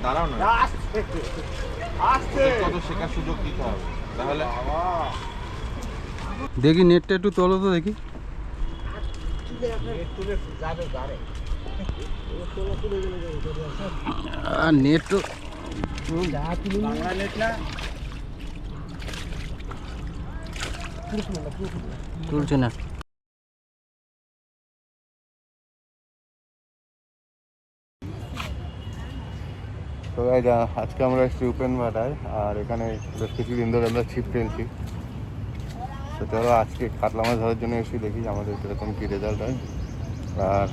দাঁড়াও না, কত শেখার সুযোগ দিতে হবে তাহলে। দেখি নেটটা একটু তোলো তো দেখি। নেট তো তুলছে না। তো আজকে আমরা এসেছি উপেন ভাটায়, আর এখানে বেশ কিছুদিন ধরে আমরা ছিপ ফেলছি। তো চলো আজকে কাতলা মাছ ধরার জন্য এসে দেখি আমাদের সেরকম কী রেজাল্ট হয়। আর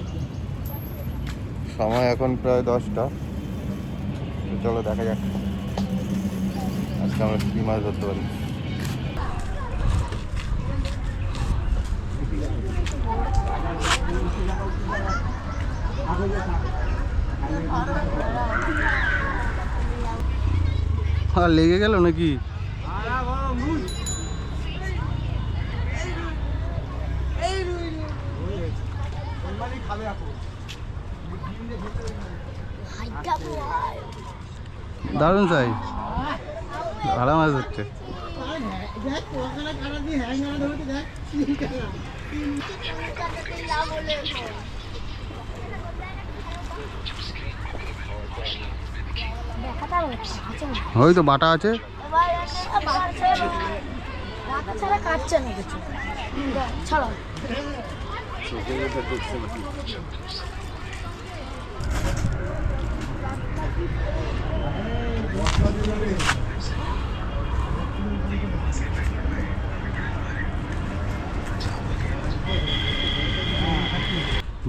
সময় এখন প্রায় 10টা। তো চলো দেখা যাক আজকে আমরা কী মাছ ধরতে পারি। লেগে গেল নাকি? দারুণ সাইজ, ভালো মাছ ধরছে। ওই তো বাটা আছে।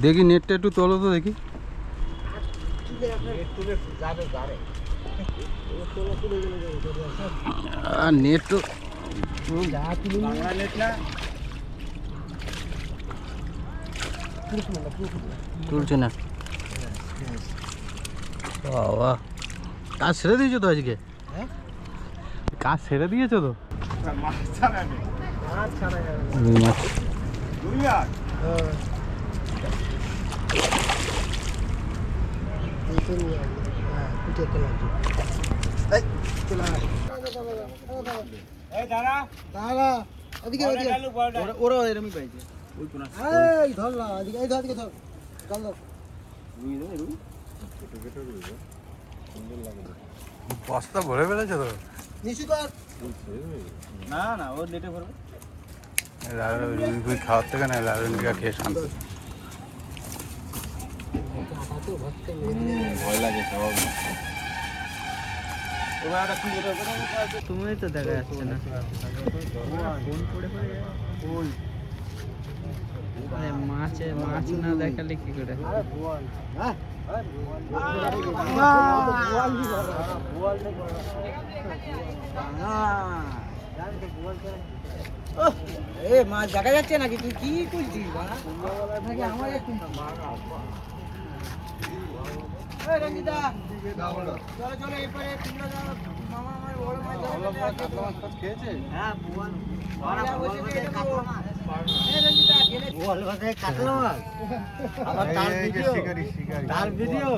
দেখি নেটটা একটু তোলো তো দেখি। নেট তো তুলছে না। বাবা, কাজ ছেড়ে দিয়েছো তো আজকে? কাজ ছেড়ে দিয়েছো তো? বস্তা ভরে ফেলেছে তো? না না, ও নেটে ভরবে। রুই খাওয়ার থেকে না লালুনিকা খেয়ে শান্তি। ভয় লাগে সব। তুমি তো দেখা যাচ্ছে না। মাছ না দেখালে কি করে? মাছ দেখা যাচ্ছে নাকি? তুই কি করছিস? রঞ্জিতা চলো চলো এরপরে মামা আমার বড় মাছ খেয়েছে। হ্যাঁ কাতলা মাছ, আবার তার ভিডিও